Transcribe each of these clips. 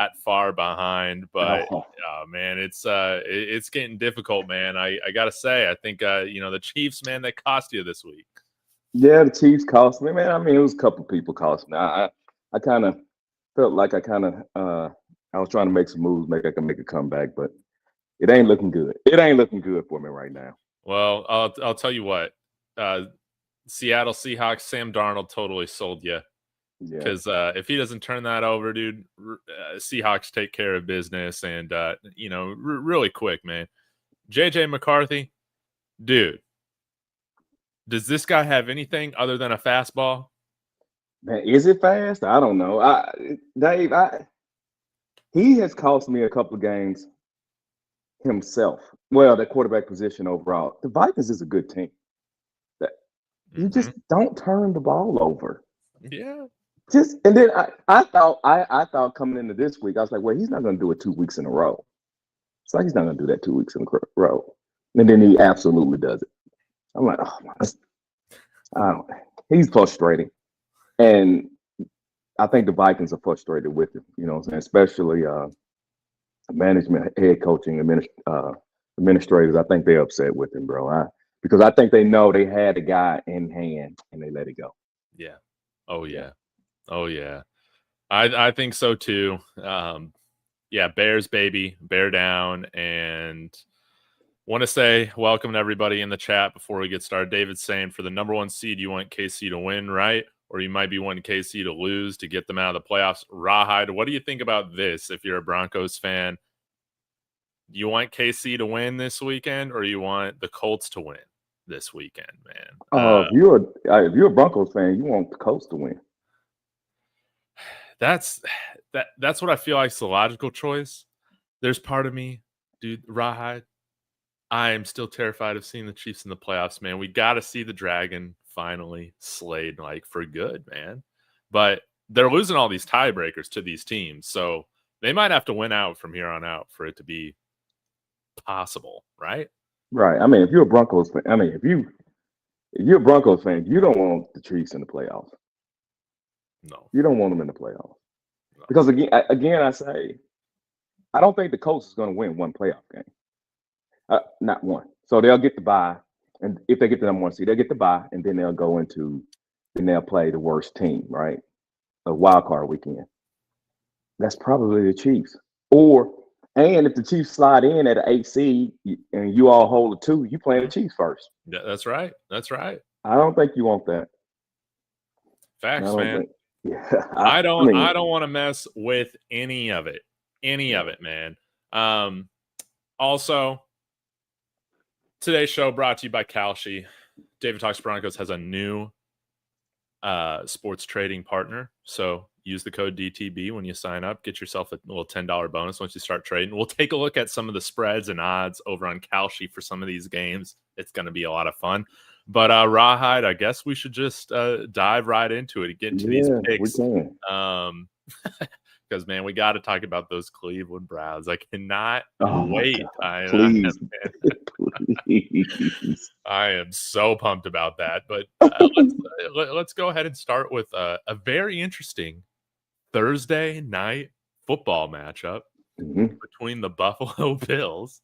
that far behind, but Oh. man, it's getting difficult, man. I gotta say, I think the Chiefs, man, they cost you this week. Yeah, the Chiefs cost me, man. I mean, it was a couple people cost me. I kind of felt like I was trying to make some moves, make I can make a comeback, but it ain't looking good. It ain't looking good for me right now. Well, I'll tell you what. Seattle Seahawks, Sam Darnold totally sold you. Yeah. Because if he doesn't turn that over, dude, Seahawks take care of business and, really quick, man. J.J. McCarthy, dude, does this guy have anything other than a fastball? Man, is it fast? I don't know. Dave, he has cost me a couple of games himself. Well, the quarterback position overall. The Vikings is a good team. You just don't turn the ball over. Yeah. And then I thought coming into this week, I was like, well, he's not going to do it 2 weeks in a row. It's like he's not going to do that 2 weeks in a row. And then he absolutely does it. I'm like, oh my, he's frustrating. And I think the Vikings are frustrated with him, you know what I'm saying? Especially management, head coaching, administrators. I think they're upset with him, bro. Because I think they know they had a guy in hand and they let it go. Yeah. Oh, yeah. Oh, yeah. I think so, too. Bears, baby. Bear down. And want to say welcome to everybody in the chat before we get started. David's saying for the number 1 seed, you want KC to win, right? Or you might be wanting KC to lose to get them out of the playoffs. Rawhide, what do you think about this if you're a Broncos fan? You want KC to win this weekend or you want the Colts to win this weekend, man? If you're a Broncos fan, you want the Colts to win. That's what I feel like is the logical choice. There's part of me, dude, Rawhide, I am still terrified of seeing the Chiefs in the playoffs, man. We got to see the Dragon finally slayed, like, for good, man. But they're losing all these tiebreakers to these teams, so they might have to win out from here on out for it to be possible, right? Right. I mean, if you're a Broncos fan, if you're a Broncos fan, you don't want the Chiefs in the playoffs. No. You don't want them in the playoffs. No. Because again, I say, I don't think the Colts is going to win one playoff game. Not one. So they'll get the bye. And if they get the number 1 seed, they'll get the bye. And then they'll play the worst team, right? A wild card weekend. That's probably the Chiefs. And if the Chiefs slide in at an 8 seed and you all hold a 2, you playing the Chiefs first. Yeah, that's right. That's right. I don't think you want that. Facts, man. I don't want to mess with any of it. Any of it, man. Also, today's show brought to you by Kalshi. David Talks Broncos has a new sports trading partner. So use the code DTB when you sign up. Get yourself a little $10 bonus once you start trading. We'll take a look at some of the spreads and odds over on Kalshi for some of these games. It's going to be a lot of fun. But Rawhide, I guess we should just dive right into it and get into these picks. We can. Because, man, we got to talk about those Cleveland Browns. I cannot wait. Please. I am so pumped about that. But let's go ahead and start with a very interesting Thursday night football matchup between the Buffalo Bills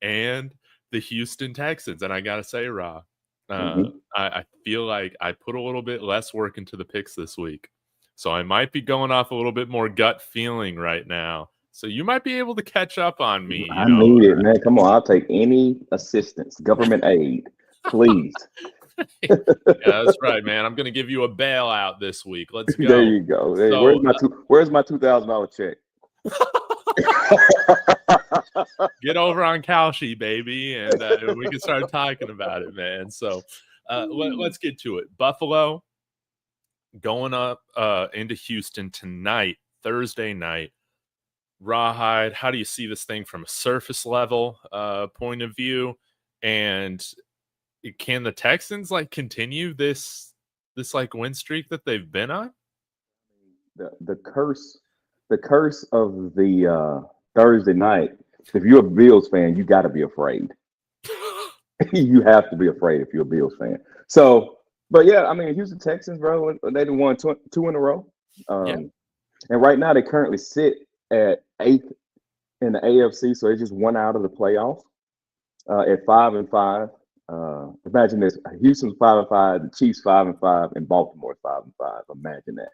and the Houston Texans. And I got to say, Raw, I feel like I put a little bit less work into the picks this week. So I might be going off a little bit more gut feeling right now. So you might be able to catch up on me. I need it, man. Come on, I'll take any assistance, government aid, please. Yeah, that's right, man. I'm going to give you a bailout this week. Let's go. There you go. Hey, so, where's my $2,000 check? Get over on Kalshi, baby, and we can start talking about it, man. So let's get to it. Buffalo going up into Houston tonight, Thursday night. Rawhide, how do you see this thing from a surface level point of view? And can the Texans continue this win streak that they've been on? The curse of the Thursday night. If you're a Bills fan, you got to be afraid. You have to be afraid if you're a Bills fan. So, but yeah, Houston Texans, bro, they won two in a row. And right now they currently sit at 8th in the AFC, so they just won out of the playoffs at 5-5. Imagine this: Houston's 5-5, the Chiefs 5-5, and Baltimore 5-5. Imagine that.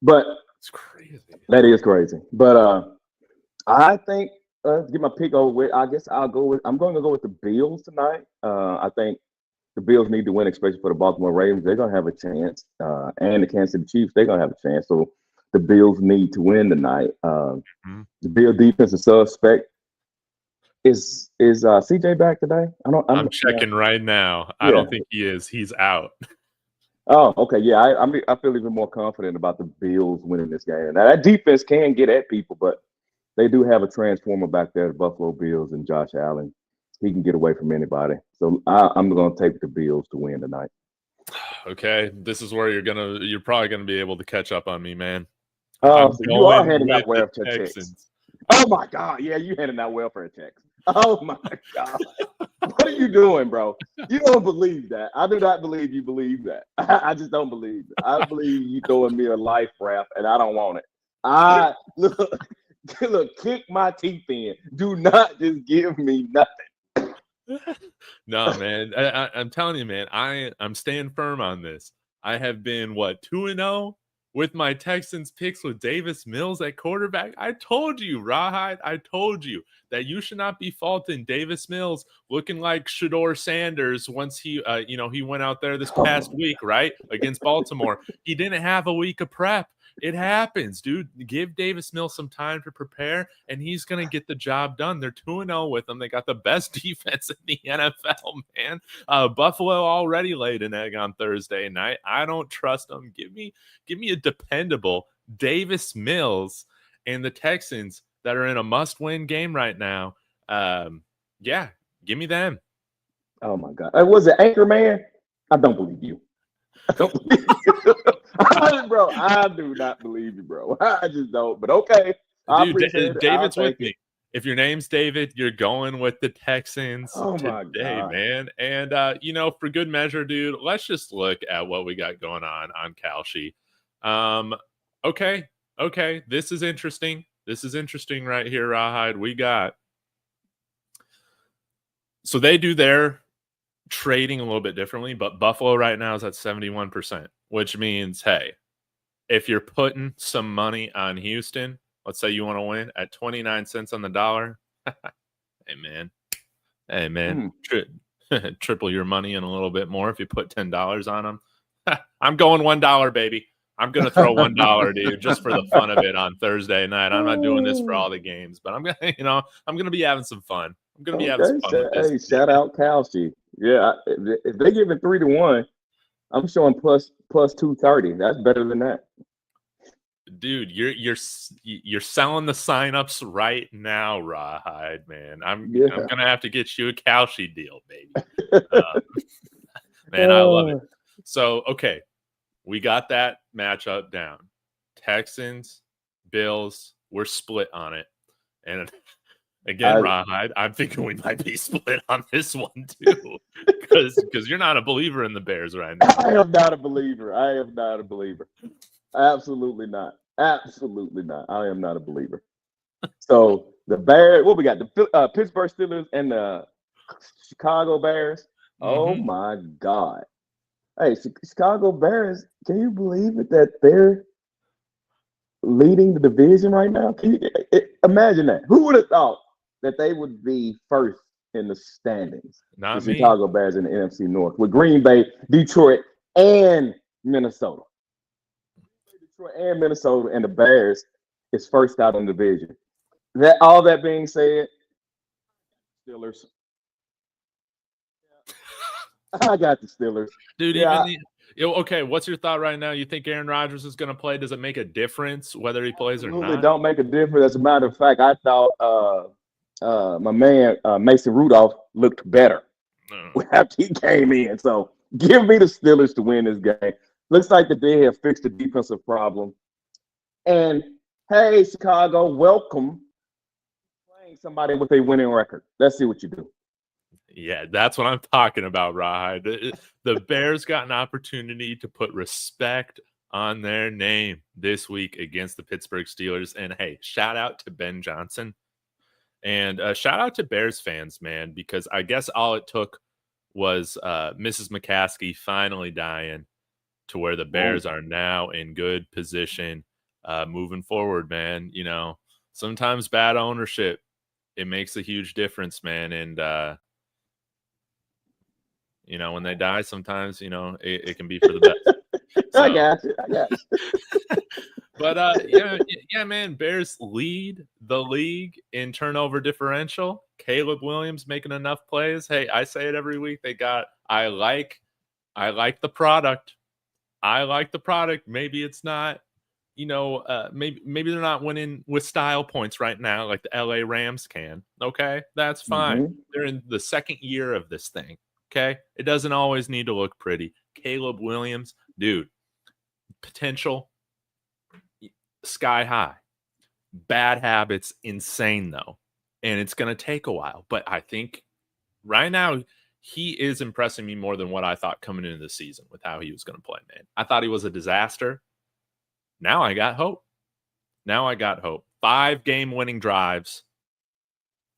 But it's crazy. That is crazy. But I think get my pick over with. I guess I'm going to go with the Bills tonight. I think the Bills need to win, especially for the Baltimore Ravens. They're going to have a chance, and the Kansas City Chiefs, they're going to have a chance. So the Bills need to win tonight. The Bills defense is suspect. Is CJ back today? I'm checking right now. Yeah. I don't think he is. He's out. Oh, okay. Yeah, I feel even more confident about the Bills winning this game. Now that defense can get at people, but they do have a transformer back there, the Buffalo Bills and Josh Allen. He can get away from anybody. So I'm going to take the Bills to win tonight. Okay, this is where you're probably gonna be able to catch up on me, man. Oh, so you are handing out welfare checks. Oh my God, yeah, you handing out welfare checks. Oh my God, what are you doing, bro? You don't believe that. I do not believe you believe that. I just don't believe it. I believe you throwing me a life raft, and I don't want it. Look, kick my teeth in. Do not just give me nothing. No, man. I'm telling you, man. I'm staying firm on this. I have been 2-0 with my Texans picks with Davis Mills at quarterback. I told you, Rawhide. I told you that you should not be faulting Davis Mills looking like Shedeur Sanders once he went out there this past week, right, against Baltimore. He didn't have a week of prep. It happens, dude. Give Davis Mills some time to prepare, and he's going to get the job done. They're 2-0 with him. They got the best defense in the NFL, man. Buffalo already laid an egg on Thursday night. I don't trust them. Give me a dependable Davis Mills and the Texans that are in a must-win game right now. Yeah, give me them. Oh, my God. Was it Anchorman? I don't believe you. I don't believe you. Bro, I do not believe you, bro. I just don't. But okay. Dude, David's with me. If your name's David, you're going with the Texans today, man. And for good measure, dude, let's just look at what we got going on Kalshi. Okay. This is interesting. This is interesting right here, Rawhide. We got. So they do their trading a little bit differently, but Buffalo right now is at 71%, which means, hey, if you're putting some money on Houston, let's say you want to win at 29 cents on the dollar. Hey, man, triple your money in a little bit more if you put $10 on them. I'm going $1, baby. I'm going to throw $1, dude, just for the fun of it on Thursday night. I'm not doing this for all the games, but I'm going to be having some fun. I'm going to be having some fun with this. Hey, shout out Kalshi. Yeah, if they give it 3-1, I'm showing plus 230. That's better than that. Dude, you're selling the signups right now, Rawhide, man. I'm gonna have to get you a Kalshi deal, baby. Man, I love it. So, okay, we got that matchup down. Texans, Bills, we're split on it, and again, Rawhide, I'm thinking we might be split on this one too, because you're not a believer in the Bears right now. I am not a believer. Absolutely not. Absolutely not. I am not a believer. So the Bears, what we got? The Pittsburgh Steelers and the Chicago Bears. Oh my God. Hey, Chicago Bears, can you believe it that they're leading the division right now? Imagine that. Who would have thought that they would be first in the standings? Not the me. Chicago Bears in the NFC North with Green Bay, Detroit, and Minnesota. Detroit and Minnesota and the Bears is first out in the division. All that being said, Steelers. I got the Steelers. Dude, okay, what's your thought right now? You think Aaron Rodgers is going to play? Does it make a difference whether he plays or not? It don't make a difference. As a matter of fact, I thought my man Mason Rudolph looked better after he came in. So give me the Steelers to win this game. Looks like that they have fixed the defensive problem. And hey, Chicago, welcome playing somebody with a winning record. Let's see what you do. Yeah, that's what I'm talking about, Rawhide. The Bears got an opportunity to put respect on their name this week against the Pittsburgh Steelers. And hey, shout out to Ben Johnson. And shout out to Bears fans, man, because I guess all it took was Mrs. McCaskey finally dying to where the Bears are now in good position moving forward, man. You know, sometimes bad ownership, it makes a huge difference, man. And, you know, when they die, sometimes, you know, it can be for the best. So. I got you. But yeah, man, Bears lead the league in turnover differential. Caleb Williams making enough plays. Hey, I say it every week. I like the product. I like the product. Maybe it's not, you know, maybe they're not winning with style points right now like the LA Rams can. Okay, that's fine. They're in the second year of this thing. Okay, it doesn't always need to look pretty. Caleb Williams, dude, potential sky high. Bad habits, insane though. And it's going to take a while. But I think right now he is impressing me more than what I thought coming into the season with how he was going to play, man. I thought he was a disaster. Now I got hope. 5-game winning drives,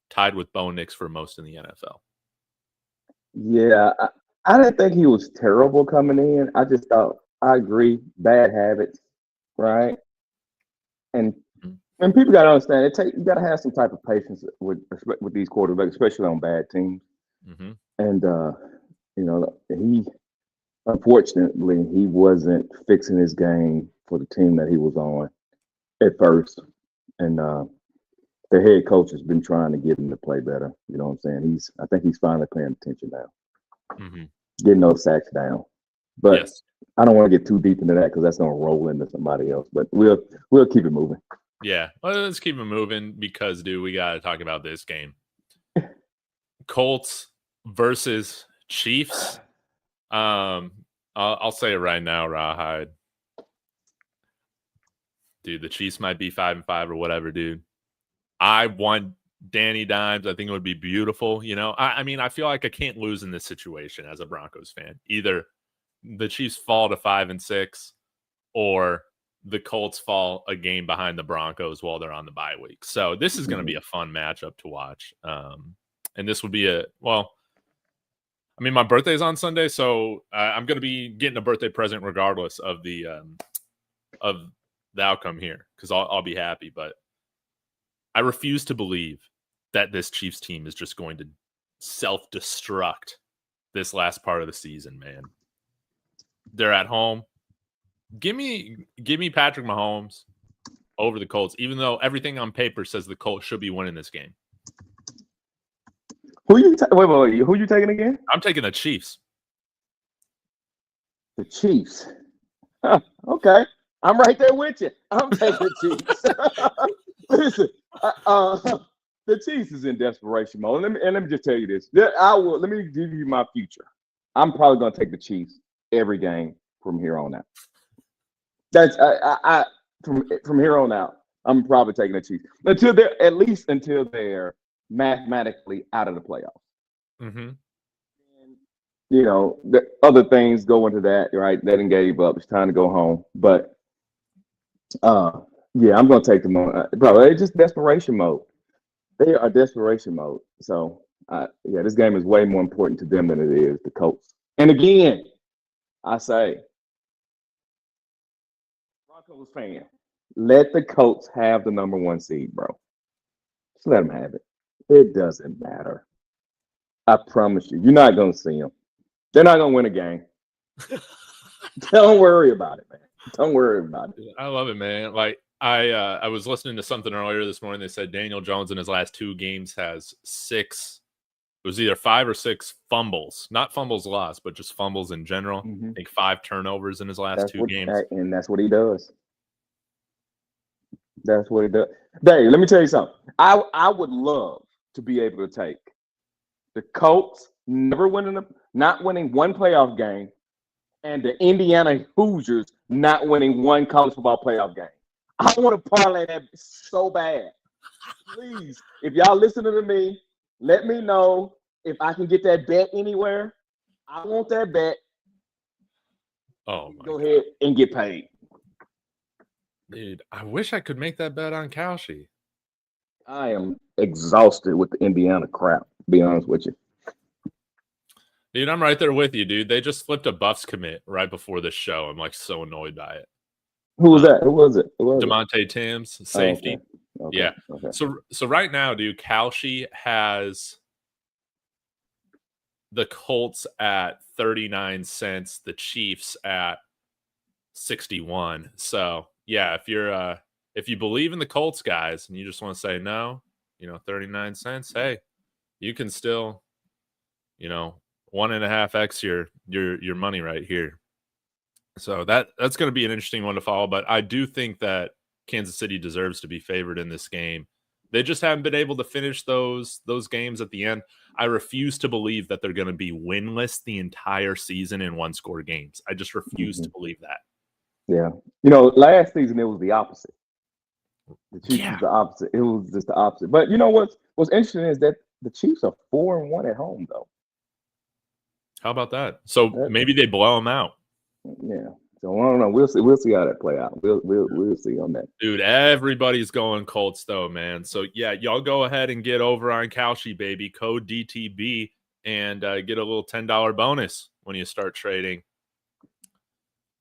tied with Bo Nix for most in the NFL. Yeah, I didn't think he was terrible coming in. I just thought, I agree, bad habits, right? And people got to understand, you got to have some type of patience with these quarterbacks, especially on bad teams. And you know, unfortunately he wasn't fixing his game for the team that he was on at first, and the head coach has been trying to get him to play better. You know what I'm saying? I think he's finally paying attention now, getting those sacks down. But yes. I don't want to get too deep into that because that's going to roll into somebody else. But we'll keep it moving. Yeah, well, let's keep it moving because, dude, we got to talk about this game. Colts versus Chiefs. I'll say it right now, Rawhide. Dude, the Chiefs might be 5-5 or whatever, dude. I want Danny Dimes. I think it would be beautiful. You know, I mean, I feel like I can't lose in this situation as a Broncos fan. Either the Chiefs fall to 5-6 or the Colts fall a game behind the Broncos while they're on the bye week. So this is going to be a fun matchup to watch. And this would be I mean, my birthday's on Sunday, so I'm going to be getting a birthday present regardless of the outcome here because I'll be happy. But I refuse to believe that this Chiefs team is just going to self-destruct this last part of the season, man. They're at home. Give me Patrick Mahomes over the Colts, even though everything on paper says the Colts should be winning this game. Wait, who you taking again? I'm taking the Chiefs. The Chiefs. Huh, okay. I'm right there with you. I'm taking the Chiefs. Listen, the Chiefs is in desperation mode. Let me just tell you this. Let me give you my future. I'm probably going to take the Chiefs every game from here on out. That's from here on out. I'm probably taking the Chiefs until they're mathematically out of the playoffs. And, you know, the other things go into that, right? They didn't gave up. It's time to go home. But yeah, I'm gonna take them on. Bro, they're just desperation mode. They are desperation mode. So yeah, this game is way more important to them than it is the Colts. And again, I say, Broncos fan, let the Colts have the number 1 seed, bro. Just let them have it. It doesn't matter. I promise you. You're not going to see them. They're not going to win a game. Don't worry about it, man. Don't worry about it. I love it, man. Like, I was listening to something earlier this morning. They said Daniel Jones in his last 2 games has 6. It was either 5 or 6 fumbles. Not fumbles lost, but just fumbles in general. I think 5 turnovers in his last 2 games. And that's what he does. That's what he does. Dave, let me tell you something. I would love to be able to take the Colts not winning 1 playoff game and the Indiana Hoosiers not winning 1 college football playoff game. I want to parlay that so bad. Please, if y'all listening to me, let me know if I can get that bet anywhere. I want that bet. Oh, go ahead and get paid. Dude, I wish I could make that bet on Kalshi. I am exhausted with the Indiana crap, to be honest with you. Dude, I'm right there with you, dude. They just flipped a Buffs commit right before this show. I'm like so annoyed by it. Who was that? Who was it? DeMonte Timms, safety. Oh, okay. Yeah. Okay. So right now, dude, Kalshi has the Colts at 39 cents, the Chiefs at 61. So yeah, if you believe in the Colts guys and you just want to say no, 39 cents, hey, you can still, 1.5x your money right here. So that's going to be an interesting one to follow. But I do think that Kansas City deserves to be favored in this game. They just haven't been able to finish those games at the end. I refuse to believe that they're going to be winless the entire season in one-score games. I just refuse to believe that. Yeah. Last season it was the opposite. The Chiefs was the opposite. It was just the opposite. But you know what's interesting is that the Chiefs are 4-1 at home, though. How about that? So maybe they blow them out. Yeah. So I don't know. We'll see how that play out. We'll see on that. Dude, everybody's going Colts though, man. So yeah, y'all go ahead and get over on Kalshi, baby. Code DTB and get a little $10 bonus when you start trading.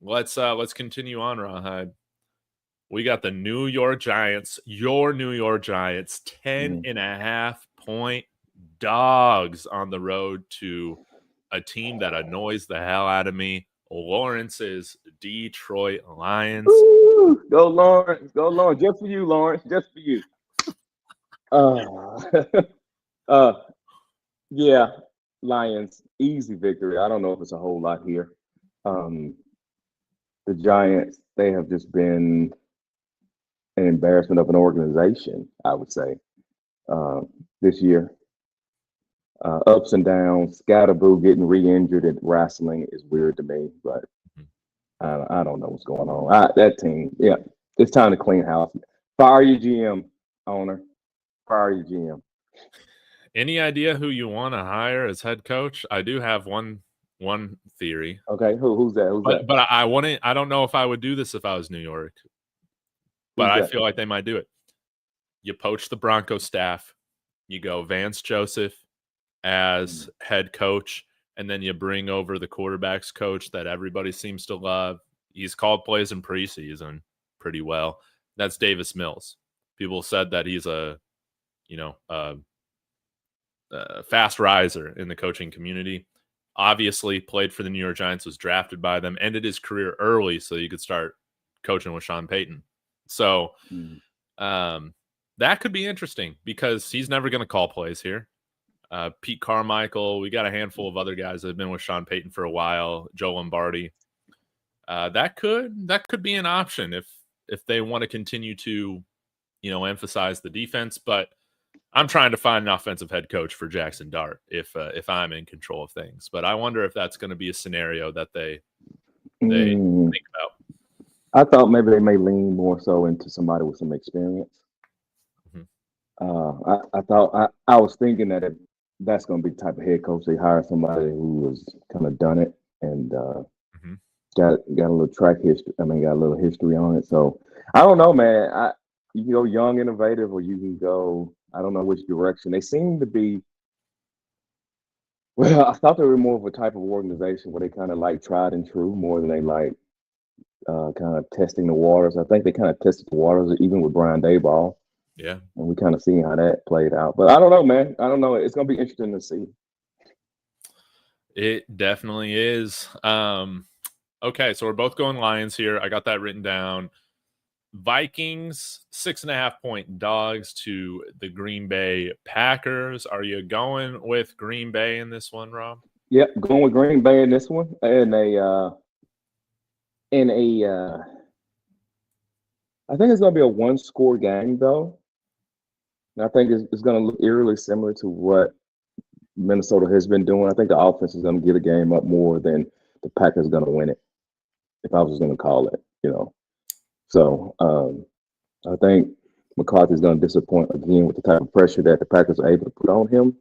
Let's continue on, Rawhide. We got the New York Giants, your New York Giants, 10.5-point dogs on the road to a team that annoys the hell out of me. Lawrence's Detroit Lions. Ooh, go Lawrence. Go Lawrence. Just for you, Lawrence. Just for you. Yeah, Lions. Easy victory. I don't know if it's a whole lot here. The Giants, they have just been an embarrassment of an organization, I would say, this year. Ups and downs. Scatterboo getting re-injured at wrestling is weird to me, but I don't know what's going on. That team, yeah, it's time to clean house. Fire your GM, owner. Fire your GM. Any idea who you want to hire as head coach? I do have one theory. Okay, who's that? But I don't know if I would do this if I was New York. But I feel like they might do it. You poach the Broncos staff. You go Vance Joseph as head coach, and then you bring over the quarterback's coach that everybody seems to love. He's called plays in preseason pretty well. That's Davis Mills. People said that he's a fast riser in the coaching community. Obviously played for the New York Giants, was drafted by them, ended his career early so you could start coaching with Sean Payton. So that could be interesting because he's never going to call plays here. Pete Carmichael, we got a handful of other guys that have been with Sean Payton for a while. Joe Lombardi. That could be an option if they want to continue to, emphasize the defense. But I'm trying to find an offensive head coach for Jackson Dart if I'm in control of things. But I wonder if that's going to be a scenario that they think about. I thought maybe they may lean more so into somebody with some experience. I was thinking that that's going to be the type of head coach they hire, somebody who was kind of done it and got a little track history. I mean, got a little history on it. So I don't know, man. You can go young, innovative, or you can go, I don't know which direction. They seem to be. Well, I thought they were more of a type of organization where they kind of like tried and true more than they like kind of testing the waters. I think they kind of tested the waters even with Brian Daboll. Yeah. And we kind of seen how that played out. But I don't know, man. I don't know. It's going to be interesting to see. It definitely is. Okay, so we're both going Lions here. I got that written down. Vikings, 6.5-point dogs to the Green Bay Packers. Are you going with Green Bay in this one, Rob? Yep, going with Green Bay in this one. I think it's going to be a one-score game, though. And I think it's going to look eerily similar to what Minnesota has been doing. I think the offense is going to get a game up more than the Packers going to win it, if I was going to call it, So I think McCarthy's going to disappoint again with the type of pressure that the Packers are able to put on him.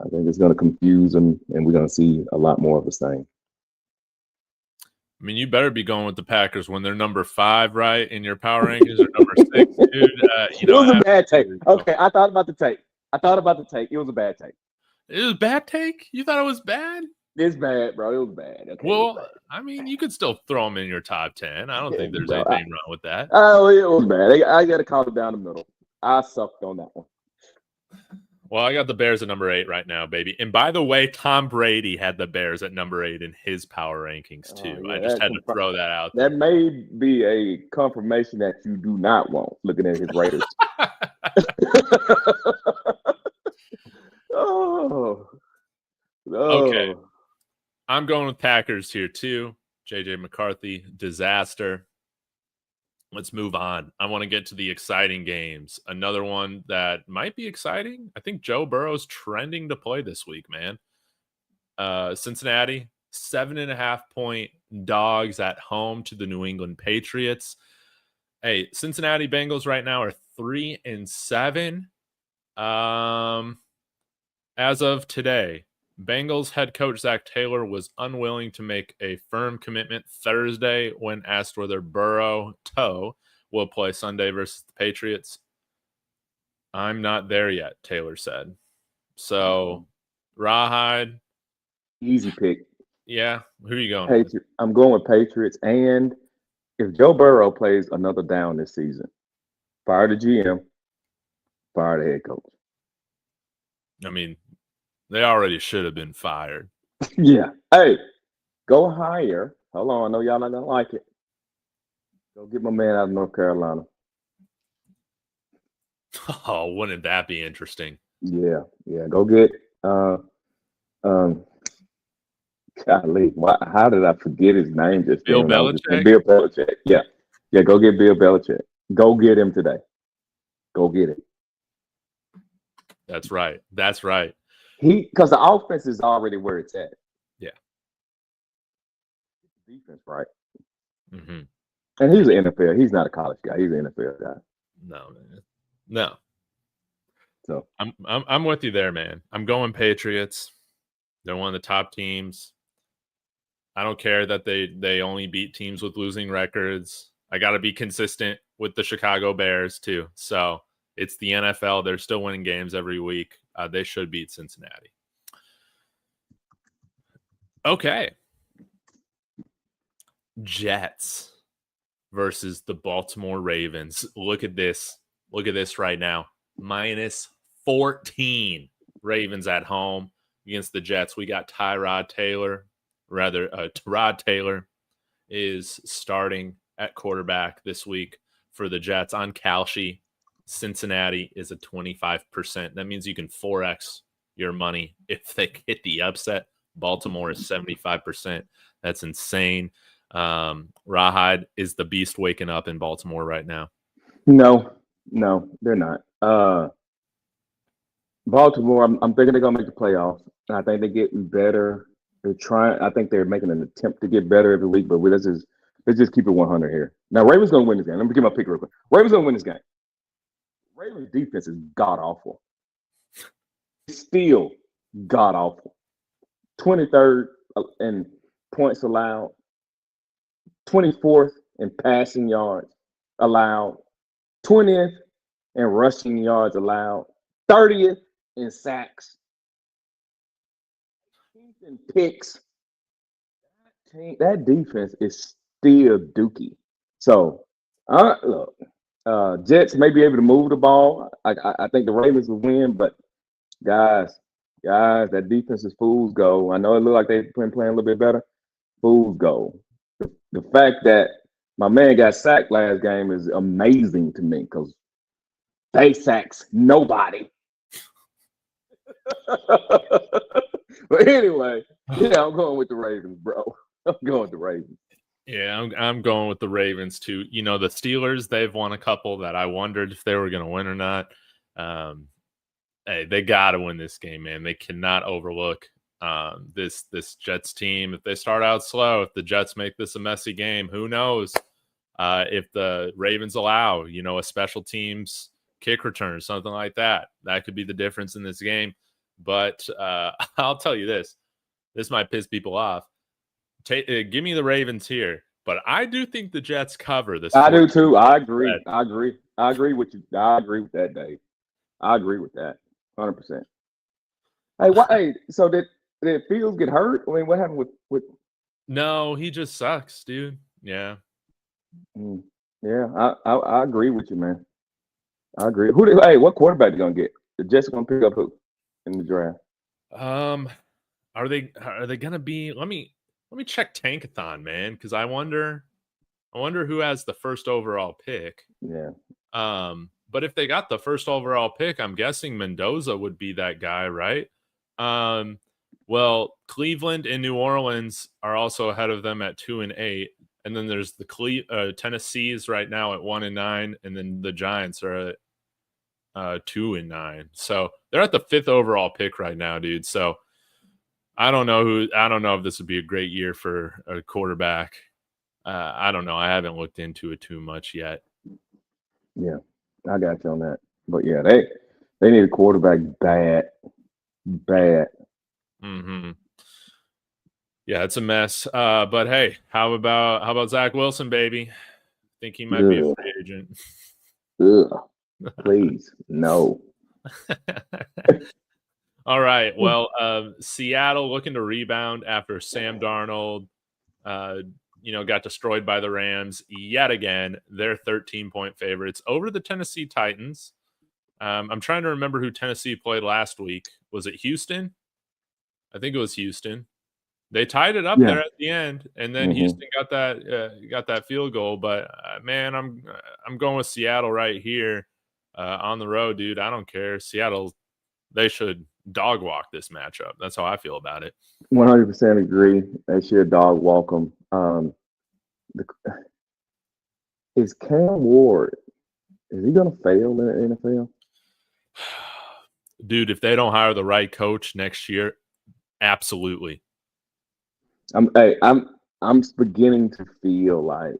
I think it's going to confuse him, and we're going to see a lot more of the same. I mean, you better be going with the Packers when they're number 5, right, in your power rankings, or number 6, dude. It was a bad take. Okay, I thought about the take. It was a bad take. It was a bad take? You thought it was bad? It's bad, bro. It was bad. Okay, well, bad. I mean, you could still throw them in your top 10. I don't think there's anything wrong with that. Oh, it was bad. I got to call it down the middle. I sucked on that one. Well, I got the Bears at number 8 right now, baby. And by the way, Tom Brady had the Bears at number 8 in his power rankings too. Yeah, I just had to throw that out there. That may be a confirmation that you do not want, looking at his Raiders. Oh. Okay. I'm going with Packers here too. JJ McCarthy, disaster. Let's move on. I want to get to the exciting games. Another one that might be exciting. I think Joe Burrow's trending to play this week, man. Cincinnati, 7.5-point dogs at home to the New England Patriots. Hey, Cincinnati Bengals right now are 3-7. As of today, Bengals head coach Zach Taylor was unwilling to make a firm commitment Thursday when asked whether Burrow will play Sunday versus the Patriots. I'm not there yet, Taylor said. So, Rawhide. Easy pick. Yeah. Who are you going with? I'm going with Patriots. And if Joe Burrow plays another down this season, fire the GM, fire the head coach. I mean, they already should have been fired. Yeah. Hey, go hire. Hold on. I know y'all not going to like it. Go get my man out of North Carolina. Oh, wouldn't that be interesting? Yeah. Go get golly, how did I forget his name just Bill Belichick? Bill Belichick. Yeah. Go get Bill Belichick. Go get him today. Go get it. That's right. Because the offense is already where it's at. Yeah. Defense, right? Mm-hmm. And he's an NFL. He's not a college guy. He's an NFL guy. No, man. No. So I'm with you there, man. I'm going Patriots. They're one of the top teams. I don't care that they only beat teams with losing records. I got to be consistent with the Chicago Bears too. So it's the NFL. They're still winning games every week. They should beat Cincinnati. Okay. Jets versus the Baltimore Ravens. Look at this. Look at this right now. -14 Ravens at home against the Jets. We got Tyrod Taylor. Tyrod Taylor is starting at quarterback this week for the Jets on Kalshi. Cincinnati is at 25%. That means you can 4x your money if they hit the upset. Baltimore is 75%. That's insane. Rawhide, is the beast waking up in Baltimore right now? No, they're not. Baltimore, I'm thinking they're gonna make the playoffs. I think they're getting better. I think they're making an attempt to get better every week, but let's just keep it 100 here. Now, Ravens gonna win this game. Let me get my pick real quick. Ravens gonna win this game. Ravens defense is god awful. Still god awful. 23rd in points allowed. 24th in passing yards allowed. 20th in rushing yards allowed. 30th in sacks. 18th in picks. That defense is still dookie. So, look, Jets may be able to move the ball. I think the Ravens will win, but guys, that defense is fool's gold. I know it looked like they've been playing a little bit better. Fool's gold. The fact that my man got sacked last game is amazing to me because they sacks nobody. But anyway, yeah, I'm going with the Ravens, bro. I'm going with the Ravens. Yeah, I'm going with the Ravens too. You know, the Steelers, they've won a couple that I wondered if they were going to win or not. Hey, they got to win this game, man. They cannot overlook this Jets team. If they start out slow, if the Jets make this a messy game, who knows? If the Ravens allow, a special teams kick return, something like that, that could be the difference in this game. But I'll tell you this might piss people off. give me the Ravens here. But I do think the Jets cover this. I do too. I agree. spread. I agree with you. I agree with that, Dave. I agree with that. 100%. Hey, what? Hey, so did Fields get hurt? I mean, what happened with? No, he just sucks, dude. Yeah. Yeah, I agree with you, man. I agree. Hey, what quarterback you gonna get? The Jets gonna pick up who in the draft? Are they gonna be? Let me check Tankathon, man, because I wonder who has the first overall pick. Yeah. But if they got the first overall pick, I'm guessing Mendoza would be that guy, right? Well, Cleveland and New Orleans are also ahead of them at 2 and 8, and then there's the Tennessee's right now at 1 and 9, and then the Giants are at 2 and 9. So they're at the 5th overall pick right now, dude. So I don't know if this would be a great year for a quarterback. I don't know. I haven't looked into it too much yet. Yeah, I got you on that. But yeah, they need a quarterback bad. Mm-hmm. Yeah, it's a mess. But hey, how about Zach Wilson, baby? Think he might be a free agent. Ugh. Please, no. All right. Well, Seattle looking to rebound after Sam Darnold, got destroyed by the Rams yet again. They're 13-point favorites over the Tennessee Titans. I'm trying to remember who Tennessee played last week. Was it Houston? I think it was Houston. They tied it up there at the end, and then Houston got that field goal. But man, I'm going with Seattle right here on the road, dude. I don't care. Seattle, they should dog walk this matchup. That's how I feel about it. 100% agree. They should dog walk them. Is Cam Ward? Is he gonna fail in the NFL? Dude, if they don't hire the right coach next year, absolutely. I'm beginning to feel like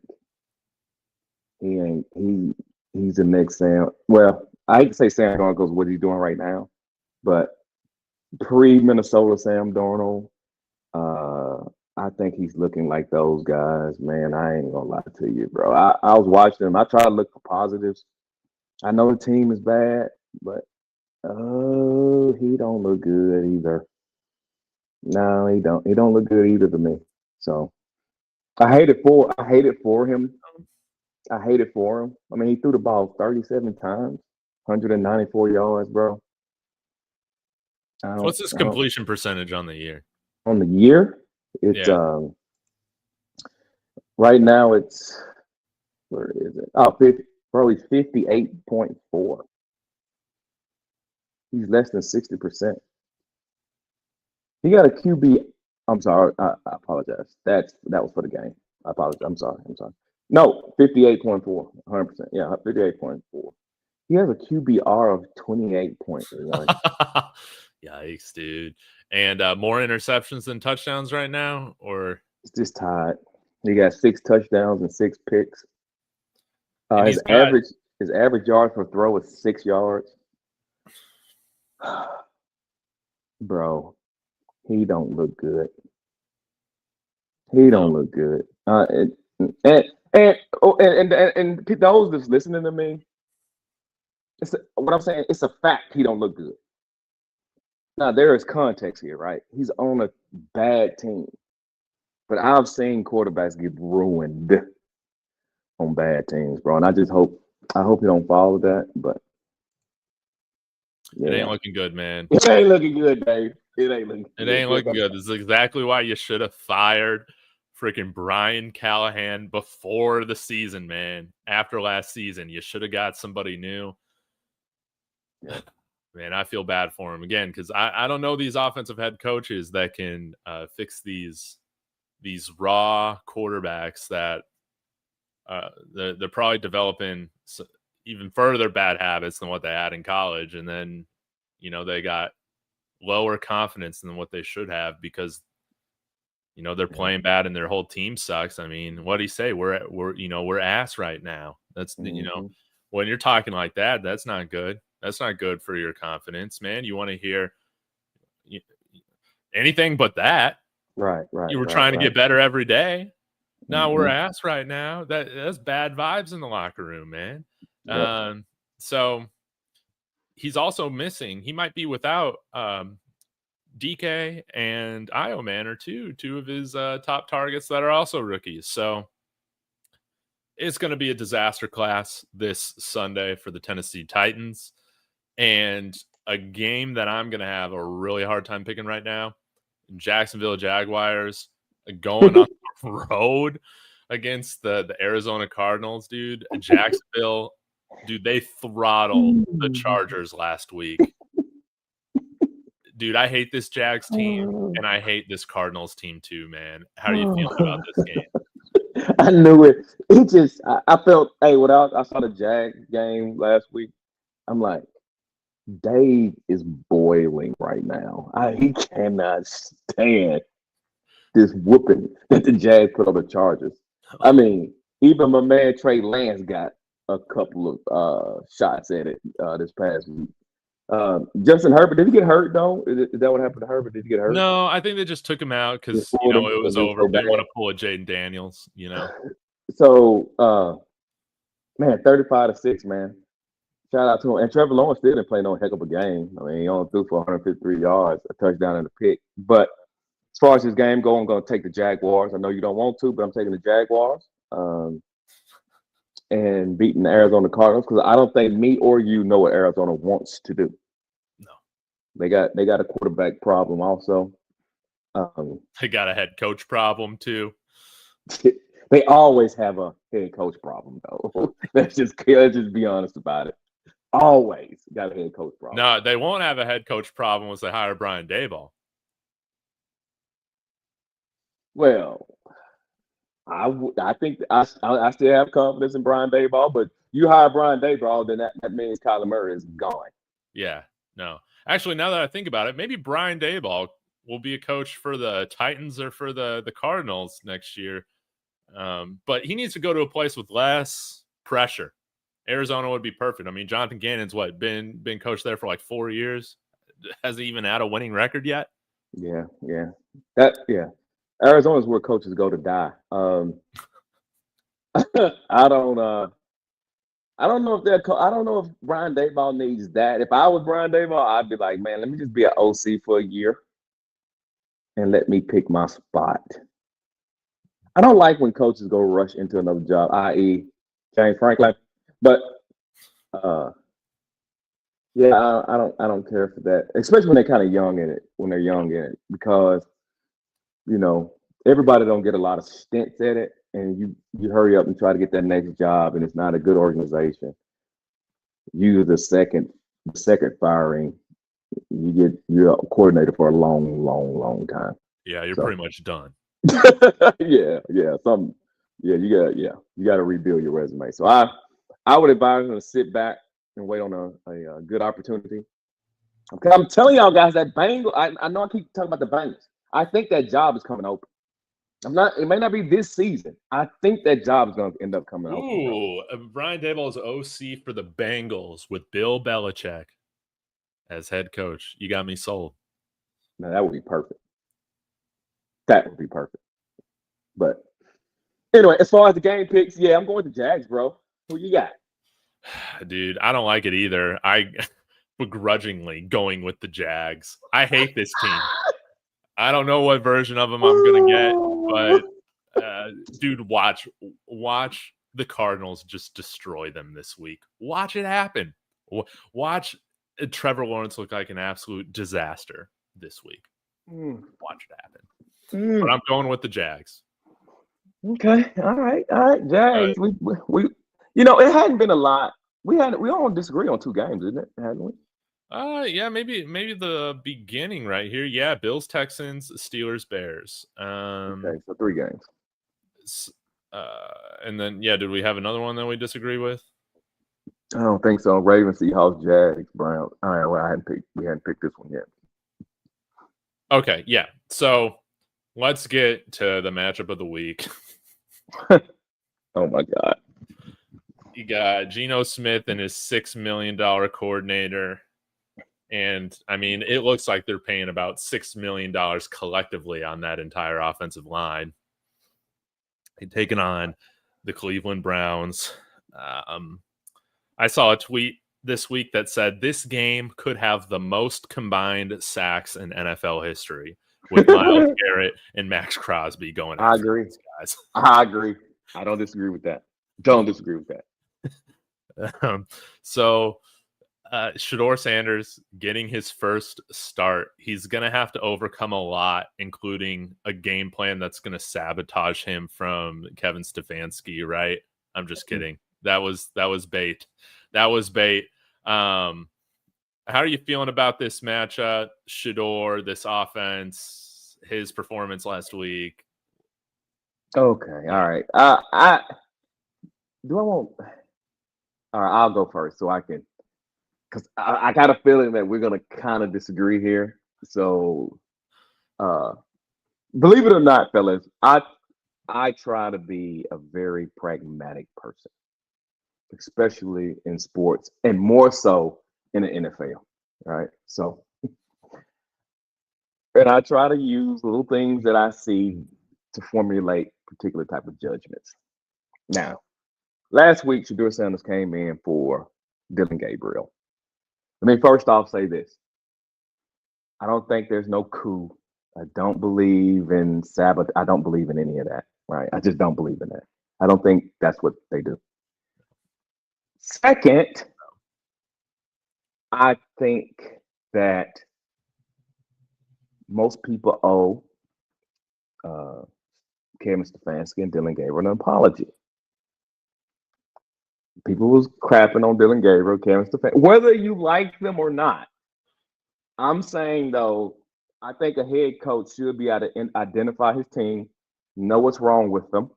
he's the next Sam. Well, I hate to say Sam Darnold goes what he's doing right now, but pre-Minnesota Sam Darnold, I think he's looking like those guys. Man, I ain't gonna lie to you, bro. I was watching him. I try to look for positives. I know the team is bad, but he don't look good either. No, he don't. He don't look good either to me. So I hate it for him. I mean, he threw the ball 37 times, 194 yards, bro. What's his completion percentage on the year? On the year, it's right now it's where is it? Oh, 50, bro, he's 58.4. He's less than 60%. He got a QB. I'm sorry. I apologize. That was for the game. I apologize. I'm sorry. No, 58.4. 100%. Yeah, 58.4. He has a QBR of 28.1. Yikes, dude. And more interceptions than touchdowns right now, or it's just tied. He got 6 touchdowns and 6 picks. His average yard per throw is 6 yards. Bro, he don't look good. He don't look good. And those that's listening to me, what I'm saying, it's a fact he don't look good. Now there is context here, right? He's on a bad team, but I've seen quarterbacks get ruined on bad teams, bro. And I hope he don't follow that. But yeah. It ain't looking good, man. It ain't looking good, Dave. It ain't looking good. This is exactly why you should have fired freaking Brian Callahan before the season, man. After last season, you should have got somebody new. Yeah. Man, I feel bad for him again because I don't know these offensive head coaches that can fix these raw quarterbacks that they're probably developing even further bad habits than what they had in college, and then they got lower confidence than what they should have because they're playing bad and their whole team sucks. I mean, what do you say? We're ass right now. That's when you're talking like that, that's not good. That's not good for your confidence, man. You want to hear anything but that. Right. You were trying to get better every day. Now we're Mhm. ass right now. That's bad vibes in the locker room, man. Yep. So he's also missing. He might be without DK and Man are two of his top targets that are also rookies. So it's going to be a disaster class this Sunday for the Tennessee Titans. And a game that I'm going to have a really hard time picking right now, Jacksonville Jaguars going on the road against the Arizona Cardinals, dude. Jacksonville, dude, they throttled the Chargers last week. Dude, I hate this Jags team, and I hate this Cardinals team too, man. How are you feeling about this game? I knew it. It just, I felt, hey, I saw the Jag game last week, I'm like, Dave is boiling right now. He cannot stand this whooping that the Jags put on the Chargers. I mean, even my man Trey Lance got a couple of shots at it this past week. Justin Herbert, did he get hurt though? Is that what happened to Herbert? Did he get hurt? No, I think they just took him out because Just pulled him it was because it was over. so They didn't want bad. to pull a Jaden Daniels, So, man, 35-6, man. Shout out to him. And Trevor Lawrence still didn't play no heck of a game. I mean, he only threw for 153 yards, a touchdown and a pick. But as far as this game goes, I'm going to take the Jaguars. I know you don't want to, but I'm taking the Jaguars and beating the Arizona Cardinals because I don't think me or you know what Arizona wants to do. No, they got a quarterback problem also. They got a head coach problem too. They always have a head coach problem though. let's just be honest about it. Always got a head coach problem. No, they won't have a head coach problem once they hire Brian Daboll. Well, I think I still have confidence in Brian Daboll, but you hire Brian Daboll, then that means Kyler Murray is gone. Yeah, no. Actually, now that I think about it, maybe Brian Daboll will be a coach for the Titans or for the Cardinals next year. But he needs to go to a place with less pressure. Arizona would be perfect. I mean, Jonathan Gannon's been coached there for like 4 years. Hasn't even had a winning record yet. Yeah. Arizona's where coaches go to die. I don't know if I don't know if Brian Daboll needs that. If I was Brian Daboll, I'd be like, man, let me just be an OC for a year and let me pick my spot. I don't like when coaches go rush into another job, i.e., James Franklin. But yeah, I don't care for that, especially when they're kind of young in it. When they're young in it, because everybody don't get a lot of stints at it, and you hurry up and try to get that next job, and it's not a good organization. You the second firing, you're a coordinator for a long time. Yeah, you're pretty much done. yeah. You got to rebuild your resume. So I would advise them to sit back and wait on a good opportunity. Okay, I'm telling y'all guys that Bengals. I know I keep talking about the Bengals. I think that job is coming open. It may not be this season. I think that job is going to end up coming open. Ooh, Brian Daboll is OC for the Bengals with Bill Belichick as head coach. You got me sold. Now that would be perfect. That would be perfect. But anyway, as far as the game picks, yeah, I'm going to Jags, bro. Who you got? Dude, I don't like it either. I begrudgingly going with the Jags. I hate this team. I don't know what version of them I'm gonna get, but dude, watch the Cardinals just destroy them this week. Watch it happen. Watch Trevor Lawrence look like an absolute disaster this week. Watch it happen. But I'm going with the Jags. Okay, all right, Jags. We it hadn't been a lot. We all disagree on 2 games, isn't it? Hadn't we? Yeah, maybe the beginning right here. Yeah, Bills, Texans, Steelers, Bears. Okay, so 3 games. And then did we have another one that we disagree with? I don't think so. Ravens, Seahawks, Jags, Browns. All right, well, we hadn't picked this one yet. Okay, yeah. So let's get to the matchup of the week. Oh my God. You got Geno Smith and his $6 million coordinator And I mean, it looks like they're paying about $6 million collectively on that entire offensive line. And taking on the Cleveland Browns. I saw a tweet this week that said this game could have the most combined sacks in NFL history, with Myles Garrett and Max Crosby going after I agree. these guys. I agree. I don't disagree with that. Don't disagree with that. So Shedeur Sanders getting his first start. He's going to have to overcome a lot, including a game plan that's going to sabotage him from Kevin Stefanski, right? I'm just kidding. That was bait. That was bait. How are you feeling about this matchup, Shedeur, this offense, his performance last week? Okay, all right. All right, I'll go first so I can, because I got a feeling that we're gonna kind of disagree here. So, believe it or not, fellas, I try to be a very pragmatic person, especially in sports, and more so in the NFL. Right. So, and I try to use little things that I see to formulate particular type of judgments. Now, last week, Shedeur Sanders came in for Dylan Gabriel. Let me first off say this. I don't think there's no coup. I don't believe in sabotage. I don't believe in any of that, right? I just don't believe in that. I don't think that's what they do. Second, I think that most people owe Kevin Stefanski and Dylan Gabriel an apology. People was crapping on Dylan Gabriel, Kevin Stefanski, whether you like them or not. I'm saying, though, I think a head coach should be able to identify his team, know what's wrong with them,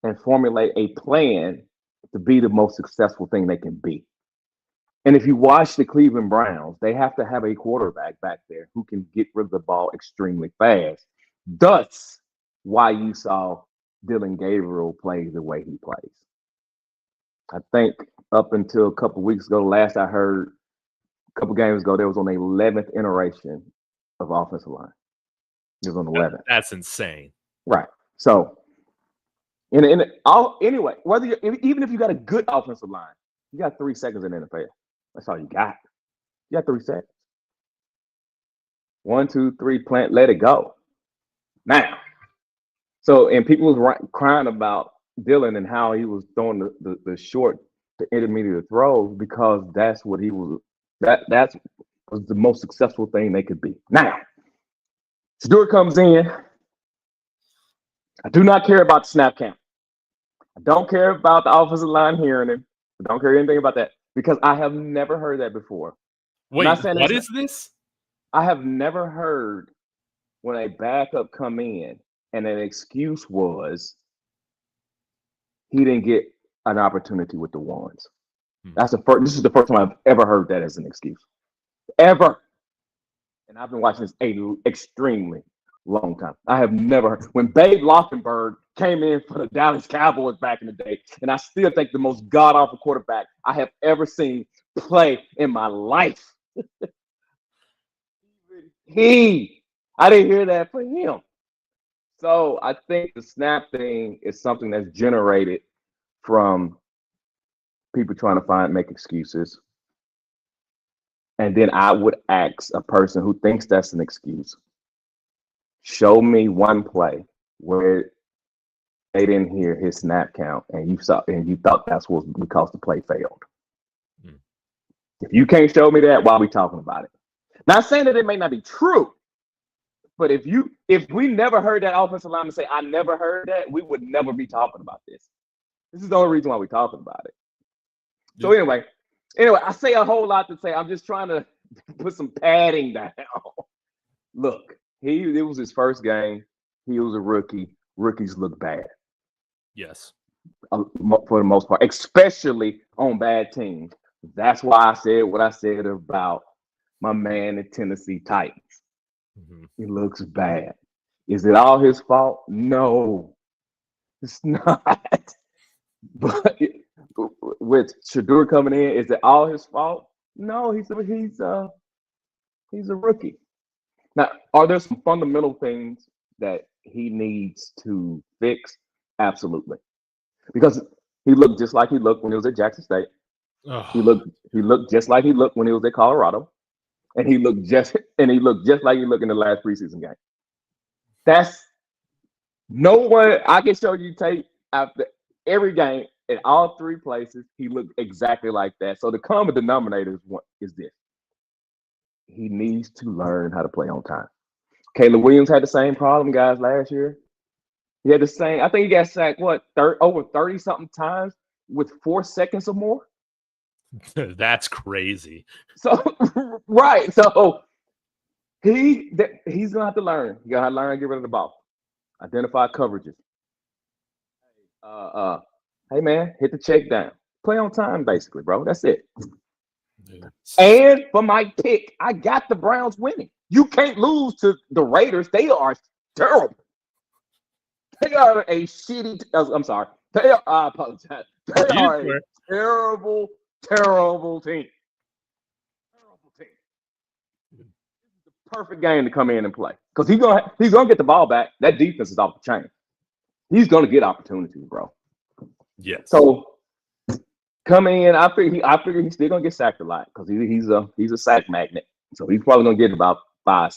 and formulate a plan to be the most successful thing they can be. And if you watch the Cleveland Browns, they have to have a quarterback back there who can get rid of the ball extremely fast. Thus, why you saw Dylan Gabriel play the way he plays. I think up until a couple weeks ago, last I heard, a couple games ago, there was on the 11th iteration of offensive line. It was on the 11th. That's insane. Right. So, anyway, even if you got a good offensive line, you got 3 seconds in the NFL. That's all you got. You got 3 seconds. 1, 2, 3, plant, let it go. Now, so, and people was crying about Dylan and how he was throwing the short to intermediate throws because that's what he was. That was the most successful thing they could be. Now, Shedeur comes in. I do not care about the snap count. I don't care about the offensive line hearing him. I don't care anything about that because I have never heard that before. Wait, what is this? I have never heard when a backup come in and an excuse was he didn't get an opportunity with the ones. This is the first time I've ever heard that as an excuse. Ever. And I've been watching this an extremely long time. I have never heard. When Babe Loftenberg came in for the Dallas Cowboys back in the day, and I still think the most god-awful quarterback I have ever seen play in my life. I didn't hear that for him. So I think the snap thing is something that's generated from people trying to make excuses. And then I would ask a person who thinks that's an excuse, show me one play where they didn't hear his snap count and you thought that's what because the play failed. If you can't show me that, why are we talking about it? Not saying that it may not be true, but if we never heard that offensive lineman say, I never heard that, we would never be talking about this. This is the only reason why we're talking about it. So anyway, I say a whole lot to say. I'm just trying to put some padding down. Look, it was his first game. He was a rookie. Rookies look bad. Yes. For the most part, especially on bad teams. That's why I said what I said about my man, the Tennessee Titans. He looks bad. Is it all his fault? No, it's not. But with Shedeur coming in, is it all his fault? No, he's He's a rookie. Now, are there some fundamental things that he needs to fix? Absolutely. Because he looked just like he looked when he was at Jackson State. He looked just like he looked when he was at Colorado. And he looked just like he looked in the last preseason game. That's no one. I can show you tape after every game in all three places. He looked exactly like that. So the common denominator is this: he needs to learn how to play on time. Caleb Williams had the same problem, guys, last year. He had the same. I think he got sacked over 30 something times with 4 seconds or more. That's crazy. So right. So he's gonna have to learn. You gotta learn to get rid of the ball. Identify coverages. Hey man, hit the check down. Play on time, basically, bro. That's it. And for my pick, I got the Browns winning. You can't lose to the Raiders. They are terrible. They are a shitty. I'm sorry. I apologize. They are a terrible, terrible team. Terrible team. This is the perfect game to come in and play because he's gonna get the ball back. That defense is off the chain. He's gonna get opportunities, bro. Yes. So come in. I figure he's still gonna get sacked a lot because he's a sack magnet. So he's probably gonna get about 5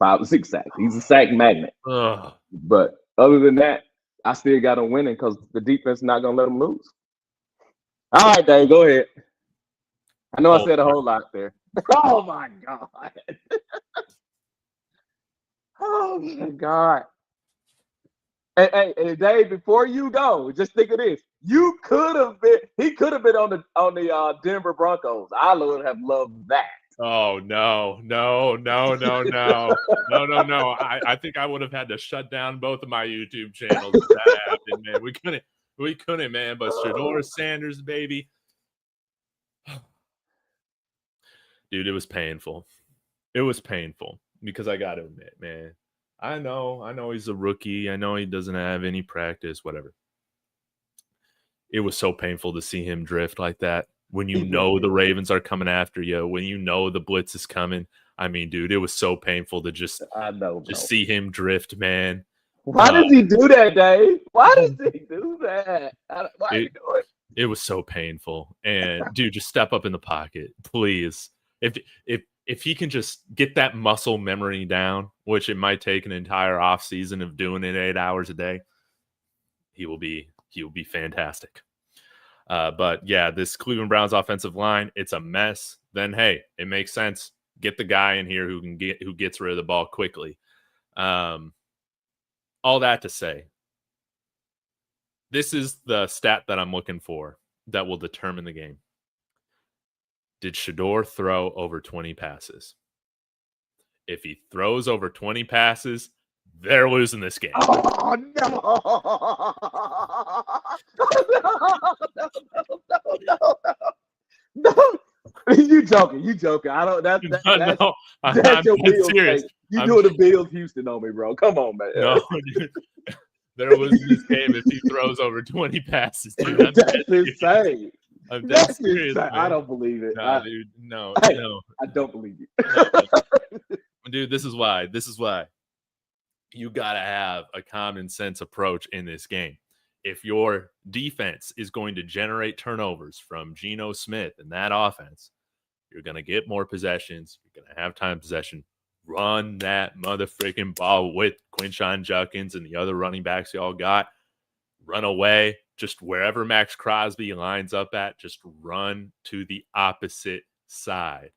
or 6 sacks. He's a sack magnet. But other than that, I still got him winning because the defense is not gonna let him lose. All right, Dave, go ahead. I know I said a whole lot there. Oh my God. Oh my God. Hey, Dave, before you go, just think of this. He could have been on the Denver Broncos. I would have loved that. Oh no. I think I would have had to shut down both of my YouTube channels if that happened, man. We couldn't, man. But Shedeur Sanders, baby. Dude, it was painful. It was painful because I got to admit, man. I know he's a rookie. I know he doesn't have any practice, whatever. It was so painful to see him drift like that. When you know the Ravens are coming after you, when you know the blitz is coming. I mean, dude, it was so painful to just see him drift, man. Why does he do that, Dave? Why does he do that? Why do you do it? It was so painful. And dude, just step up in the pocket, please. If he can just get that muscle memory down, which it might take an entire off season of doing it 8 hours a day, he will be fantastic. But yeah, this Cleveland Browns offensive line, it's a mess. Then hey, it makes sense. Get the guy in here who gets rid of the ball quickly. All that to say, this is the stat that I'm looking for that will determine the game. Did Shedeur throw over 20 passes? If he throws over 20 passes, they're losing this game. Oh no. You joking. I don't. That's your Bills serious. Take. You doing the Bills Houston on me, bro? Come on, man. No, dude. They're losing this game if he throws over 20 passes. Dude. That's insane. That's serious, insane. I don't believe it. Dude. No. I don't believe it. Dude, this is why. You got to have a common sense approach in this game. If your defense is going to generate turnovers from Geno Smith and that offense, you're going to get more possessions. You're going to have time possession. Run that motherfucking ball with Quinshon Judkins and the other running backs y'all got. Run away. Just wherever Max Crosby lines up at, just run to the opposite side.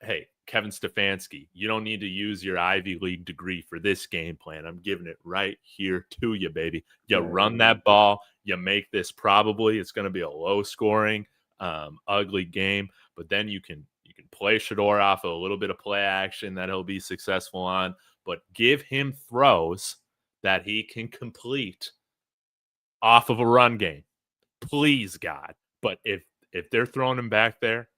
Hey, Kevin Stefanski, you don't need to use your Ivy League degree for this game plan. I'm giving it right here to you, baby. You run that ball. You make this it's going to be a low-scoring, ugly game. But then you can play Shedeur off a little bit of play action that he'll be successful on. But give him throws that he can complete off of a run game. Please, God. But if they're throwing him back there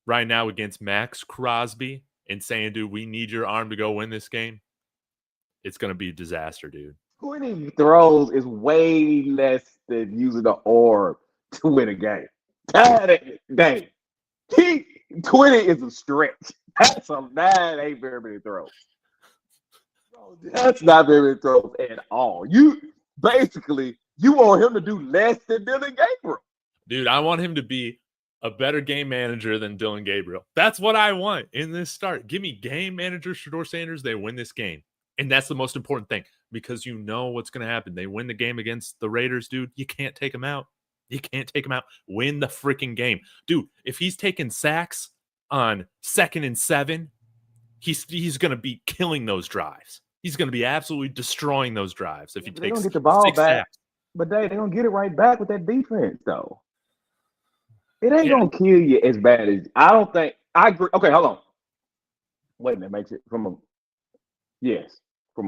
right now against Max Crosby and saying, dude, we need your arm to go win this game, it's going to be a disaster, dude. 20 throws is way less than using the orb to win a game. 20 is a stretch. That ain't very many throws. Bro, that's not very many throws at all. You want him to do less than Dylan Gabriel. Dude, I want him to be a better game manager than Dylan Gabriel. That's what I want in this start. Give me game manager Shedeur Sanders. They win this game. And that's the most important thing because you know what's going to happen. They win the game against the Raiders, dude. You can't take them out. You can't take him out. Win the freaking game. Dude, if he's taking sacks on 2nd and 7, he's going to be killing those drives. He's going to be absolutely destroying those drives if he takes get the ball back. Sacks. But they're going to get it right back with that defense, though. It ain't going to kill you as bad as I don't think. I agree. Okay, hold on. Wait a minute. Makes it from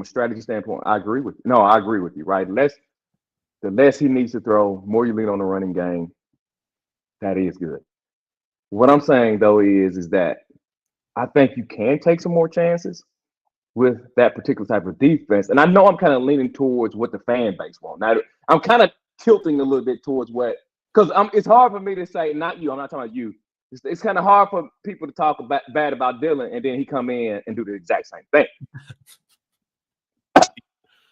a strategy standpoint, I agree with you. No, I agree with you, right? The less he needs to throw, more you lean on the running game. That is good. What I'm saying, though, is that I think you can take some more chances with that particular type of defense. And I know I'm kind of leaning towards what the fan base wants. Now, I'm kind of tilting a little bit towards because it's hard for me to say, not you, I'm not talking about you. It's kind of hard for people to talk bad about Dylan and then he come in and do the exact same thing.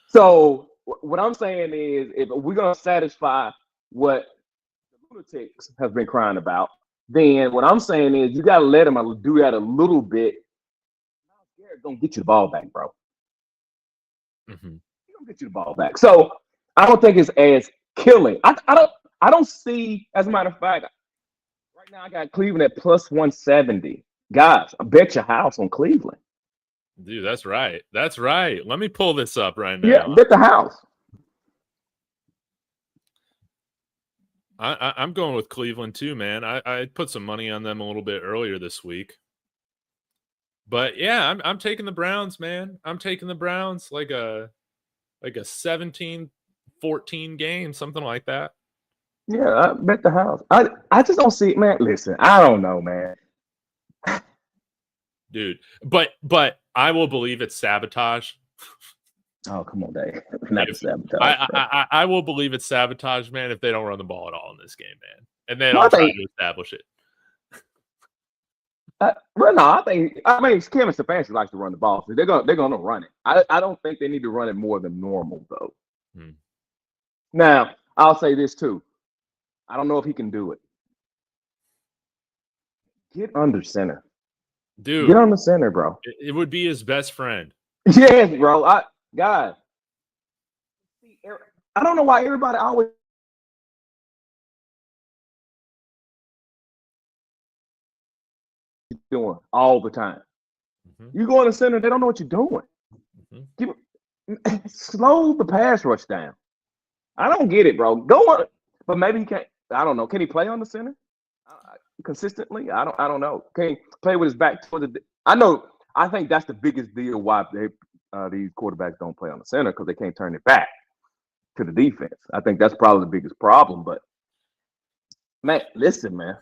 So what I'm saying is if we're going to satisfy what the lunatics have been crying about, then what I'm saying is you got to let him do that a little bit. Garrett's going to get you the ball back, bro. Mm-hmm. He's going to get you the ball back. So I don't think it's as killing. I don't see, as a matter of fact, right now I got Cleveland at plus 170. Guys, I bet your house on Cleveland. Dude, that's right. That's right. Let me pull this up right now. Yeah, bet the house. I'm going with Cleveland too, man. I put some money on them a little bit earlier this week. But yeah, I'm taking the Browns, man. I'm taking the Browns like a 17-14 game, something like that. Yeah, I bet the house. I just don't see it, man. Listen, I don't know, man. Dude, but I will believe it's sabotage. Oh, come on, Dave. Not sabotage. I will believe it's sabotage, man, if they don't run the ball at all in this game, man. And they don't try to establish it. I think Kevin Stefanski likes to run the ball. So they're gonna run it. I don't think they need to run it more than normal, though. Now, I'll say this too. I don't know if he can do it. Get under center. Dude. Get on the center, bro. It would be his best friend. Yes, bro. I don't know why everybody always doing all the time. Mm-hmm. You go in the center, they don't know what you're doing. Mm-hmm. Slow the pass rush down. I don't get it, bro. Go on, but maybe he can't. I don't know. Can he play on the center consistently? I don't know. Can he play with his back toward the? I think that's the biggest deal why these quarterbacks don't play on the center because they can't turn it back to the defense. I think that's probably the biggest problem. But man, listen, man,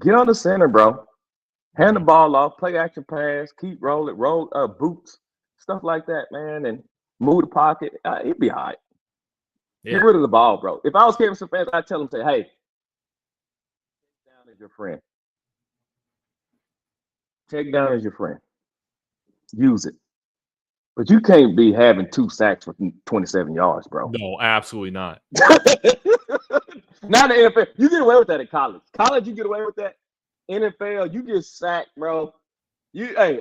get on the center, bro. Hand the ball off, play action pass, keep rolling, roll boots, stuff like that, man, and move the pocket. It'd be all right. Yeah. Get rid of the ball, bro. If I was Kevin Stefanski, I'd tell him, say, hey, take down as your friend. Take down as your friend. Use it. But you can't be having 2 sacks for 27 yards, bro. No, absolutely not. Not the NFL. You get away with that in college. College, you get away with that. NFL, you get sacked, bro.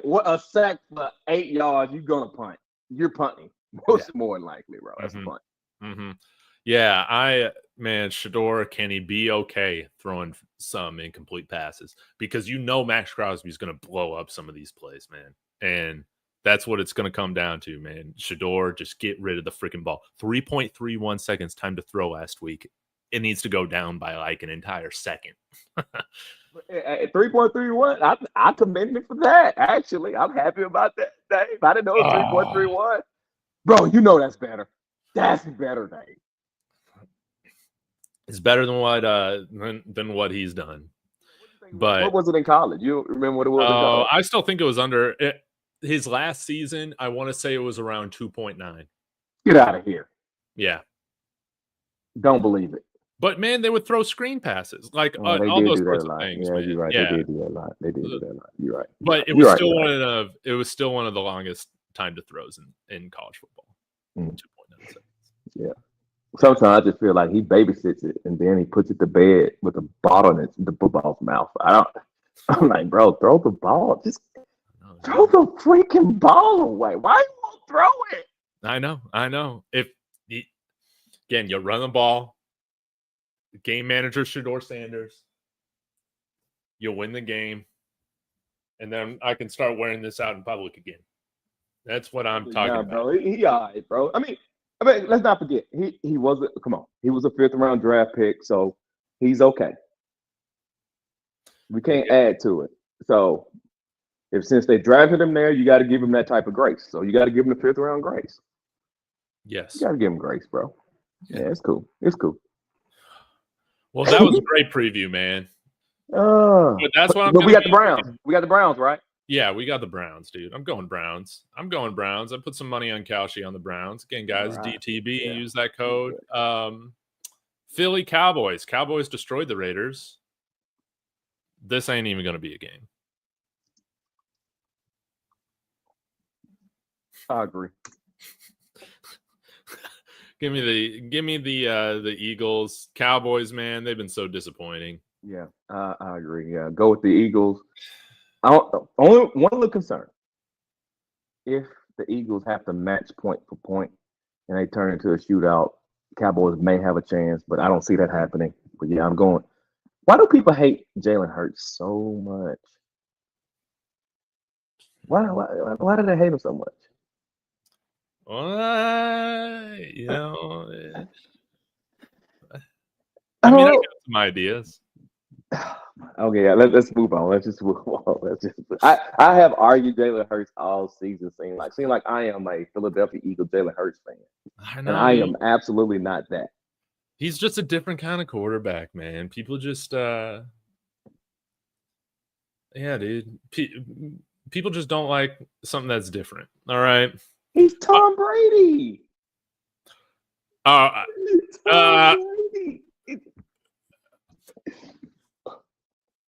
What a sack for 8 yards, you're gonna punt. You're punting. More than likely, bro. That's a punt. Mm-hmm. Yeah, Shedeur, can he be okay throwing some incomplete passes? Because Max Crosby's going to blow up some of these plays, man. And that's what it's going to come down to, man. Shedeur, just get rid of the freaking ball. 3.31 seconds time to throw last week. It needs to go down by like an entire second. At 3.31, I commend him for that, actually. I'm happy about that, Dave. I didn't know it was 3.31. Bro, that's better. That's better, Dave. It's better than what he's done. But what was it in college? You remember what it was in college? I still think it was under his last season. I want to say it was around 2.9. Get out of here. Yeah. Don't believe it. But man, they would throw screen passes, like They all did those do that sorts a of lot. things, Yeah, man. you're right. Yeah, They did do that a lot. They did do that a lot. You're right. but it You're was right. still one of the longest time to throws in college football. 2.9 seconds. Yeah. Sometimes I just feel like he babysits it and then he puts it to bed with a bottle in the football's mouth. I'm like, bro, throw the ball. Just throw the freaking ball away. Why you won't throw it? I know. Again, you run the ball. Game manager Shedeur Sanders. You'll win the game. And then I can start wearing this out in public again. That's what I'm talking about. Bro. He all right, bro. I mean, let's not forget. He was a 5th round draft pick, so he's okay. We can't add to it. So since they drafted him there, you got to give him that type of grace. So you got to give him the 5th round grace. Yes. You got to give him grace, bro. Yeah, it's cool. It's cool. Well, that was a great preview, man. But that's what we got the Browns. We got the Browns, right? Yeah, we got the Browns, dude. I'm going Browns. I put some money on Kalshi on the Browns. Again, guys, right. DTB, use that code. Philly Cowboys. Cowboys destroyed the Raiders. This ain't even going to be a game. I agree. Give me the Eagles. Cowboys, man, they've been so disappointing. Yeah, I agree. Yeah, go with the Eagles. Only one little concern: if the Eagles have to match point for point and they turn into a shootout, Cowboys may have a chance, but I don't see that happening. But yeah, I'm going. Why do people hate Jalen Hurts so much? Why do they hate him so much? You know, I mean, I got some ideas. Okay, yeah, let's move on. Let's just move on. I have argued Jalen Hurts all season. Seem like I am a Philadelphia Eagle Jalen Hurts fan. I know, and I am absolutely not that. He's just a different kind of quarterback, man. People just, yeah, dude. People just don't like something that's different. All right. He's Tom Brady. Tom Brady.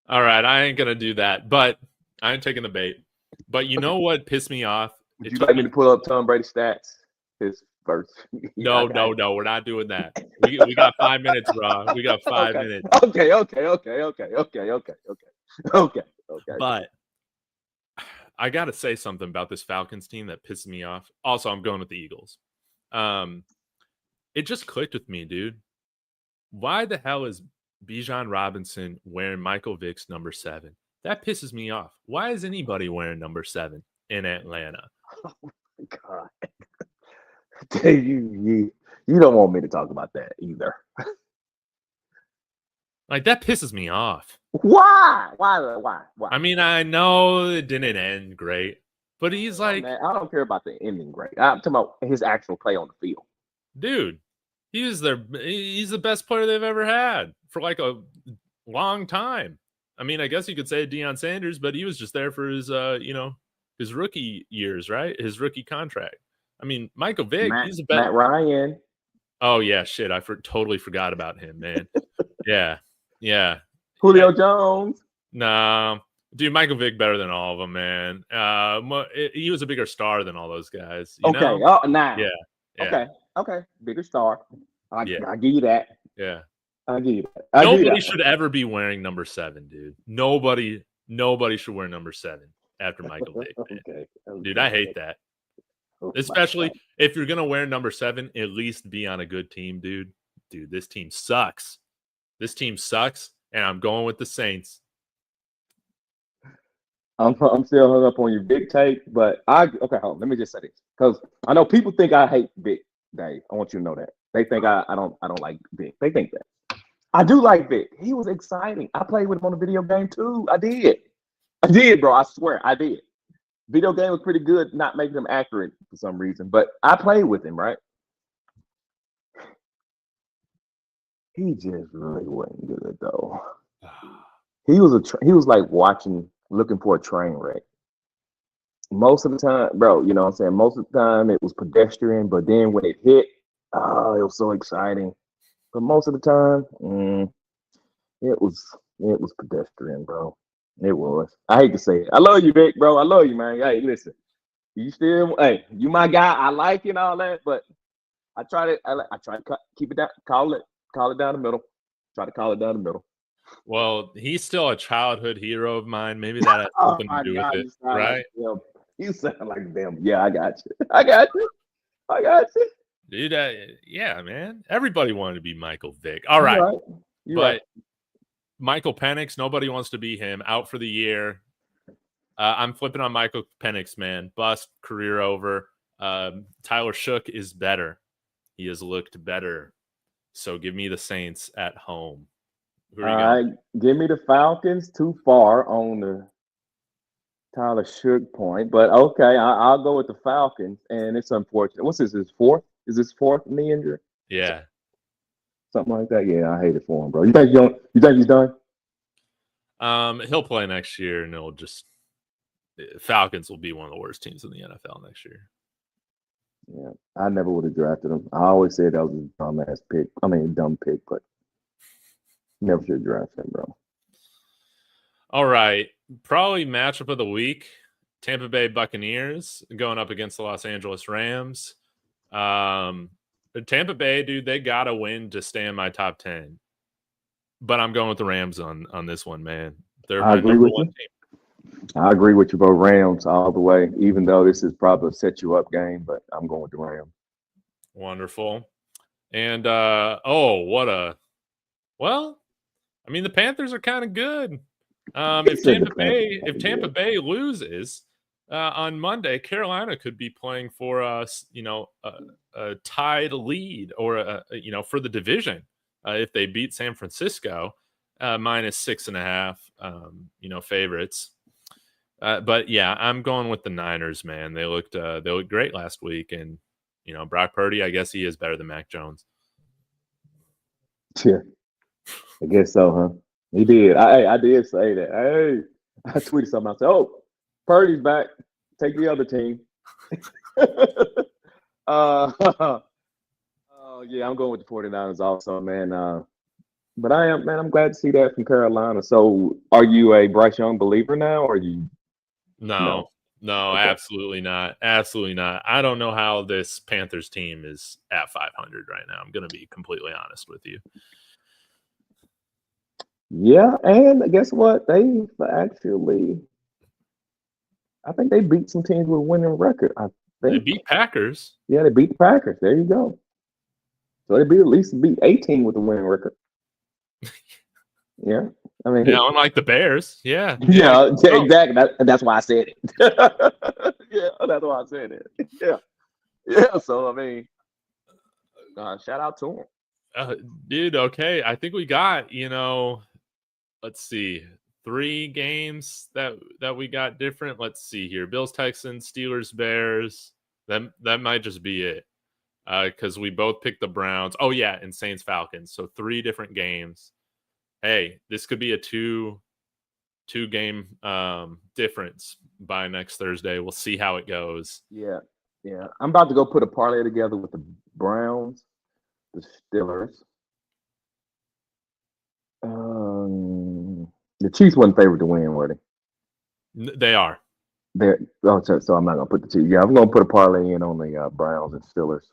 All right, I ain't gonna do that, but I ain't taking the bait. But you know what pissed me off? Would you like me to pull up Tom Brady stats? His first. No, we're not doing that. We got 5 minutes, bro. We got 5 minutes. Okay. But I gotta say something about this Falcons team that pisses me off. Also, I'm going with the Eagles. It just clicked with me, dude. Why the hell is Bijan Robinson wearing Michael Vick's number 7? That pisses me off. Why is anybody wearing number 7 in Atlanta? Oh my God. You don't want me to talk about that either. Like, that pisses me off. Why? I mean, I know it didn't end great, but he's like, man, I don't care about the ending great. I'm talking about his actual play on the field. Dude, he's the best player they've ever had for like a long time. I mean, I guess you could say Deion Sanders, but he was just there for his his rookie years, right? His rookie contract. I mean, Michael Vick, he's a better. Matt Ryan. Oh yeah, shit! I totally forgot about him, man. Yeah. Julio Jones. Nah, dude, Michael Vick better than all of them, man. He was a bigger star than all those guys. You know? Oh, nah. Yeah. Okay. Bigger star. I give you that. Yeah. I give you that. Nobody should ever be wearing number 7, dude. Nobody should wear number 7 after Michael Vick. Okay. Dude, I hate that. Especially if you're gonna wear number 7, at least be on a good team, dude. Dude, this team sucks. And I'm going with the Saints. I'm still hung up on your Vic take, but hold on. Let me just say this, because I know people think I hate Vic, Dave. I want you to know that they think I don't like Vic. They think that I do like Vic. He was exciting. I played with him on a video game too. I did, bro. I swear I did. Video game was pretty good, not making him accurate for some reason, but I played with him, right? He just really wasn't good though. He was like looking for a train wreck. Most of the time, bro, you know what I'm saying? Most of the time it was pedestrian, but then when it hit, it was so exciting. but most of the time, it was pedestrian, bro. It was. I hate to say it. I love you, Vic, bro. I love you, man. Hey, listen, you my guy. I like you and all that, but I try to keep it down, call it down the middle. Try to call it down the middle. Well, he's still a childhood hero of mine. Maybe that has something to do with it, right? You sound like them. Yeah, I got you. Dude, yeah, man. Everybody wanted to be Michael Vick. All right. You're right. Michael Penix, nobody wants to be him. Out for the year. I'm flipping on Michael Penix, man. Bust, career over. Tyler Shook is better. He has looked better. So give me the Saints at home. All right, give me the Falcons. Too far on the Tyler Shook point, but okay, I'll go with the Falcons. And it's unfortunate. What's this? His fourth? Is this fourth knee injury? Yeah, something like that. Yeah, I hate it for him, bro. You think he's done? He'll play next year, and it'll just Falcons will be one of the worst teams in the NFL next year. Yeah, I never would have drafted him. I always said that was a dumbass pick. I mean, dumb pick, but never should have drafted him, bro. All right, probably matchup of the week: Tampa Bay Buccaneers going up against the Los Angeles Rams. Tampa Bay, dude, they gotta win to stay in my top 10. But I'm going with the Rams on this one, man. They're my number one team. I agree with you, bro. Rams all the way. Even though this is probably a set you up game, but I'm going with the Rams. Wonderful. And well, I mean, the Panthers are kind of good. If Tampa Bay loses on Monday, Carolina could be playing for a tied lead or for the division if they beat San Francisco minus 6.5 favorites. But yeah, I'm going with the Niners, man. They looked great last week, and Brock Purdy, I guess he is better than Mac Jones. Yeah, I guess so, huh? He did. I did say that. Hey, I tweeted something. I said, "Oh, Purdy's back. Take the other team." Yeah, I'm going with the 49ers also, man. But I'm glad to see that from Carolina. So, are you a Bryce Young believer now, or are you? No, okay. Absolutely not. Absolutely not. I don't know how this Panthers team is at 500 right now. I'm going to be completely honest with you. Yeah, and guess what? I think they beat some teams with a winning record. They beat Packers. Yeah, they beat the Packers. There you go. So they at least beat a team with a winning record. Yeah. I mean, unlike the Bears. Yeah. Yeah, exactly. That's why I said it. Yeah, that's why I said it. Yeah. Yeah. So, I mean, shout out to him. Dude, okay. I think we got, let's see, 3 games that we got different. Let's see here. Bills, Texans, Steelers, Bears. That might just be it. Because we both picked the Browns. Oh, yeah, and Saints, Falcons. So 3 different games. Hey, this could be a two game difference by next Thursday. We'll see how it goes. Yeah. I'm about to go put a parlay together with the Browns, the Steelers. The Chiefs wasn't favored to win, were they? They are. So I'm not gonna put the Chiefs. Yeah, I'm gonna put a parlay in on the Browns and Steelers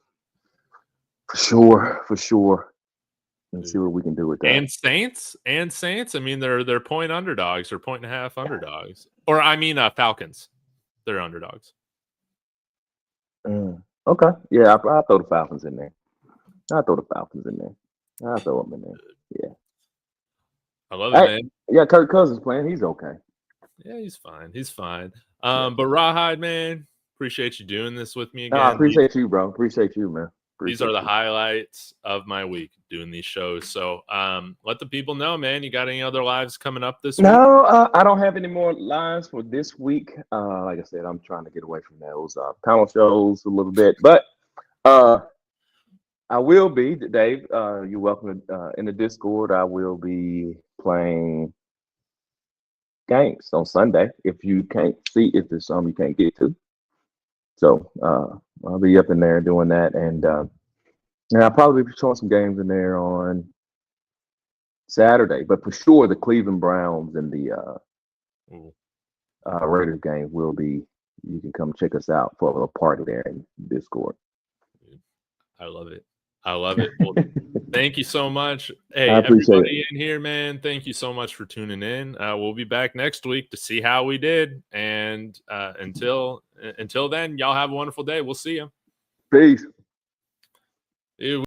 for sure. And see what we can do with that. And Saints. I mean, they're point underdogs or 1.5 underdogs. Or I mean, Falcons. They're underdogs. Okay. Yeah, I'll throw the Falcons in there. I'll throw them in there. Yeah. I love it, man. Yeah, Kirk Cousins playing. He's okay. Yeah, he's fine. But Rawhide, man, appreciate you doing this with me again. No, I appreciate you, bro. Appreciate you, man. These are the highlights of my week doing these shows. So let the people know, man. You got any other lives coming up this week? No, I don't have any more lives for this week. Like I said, I'm trying to get away from those panel shows a little bit. But I will be, Dave. You're welcome in the Discord. I will be playing games on Sunday if you can't see, if there's some you can't get to. So I'll be up in there doing that, and And I'll probably be showing some games in there on Saturday, but for sure the Cleveland Browns and the Raiders game will be. You can come check us out for a little party there in Discord. I love it. I love it. Well, thank you so much. Hey, I appreciate everybody in here, man, thank you so much for tuning in. We'll be back next week to see how we did. And until then, y'all have a wonderful day. We'll see you. Peace.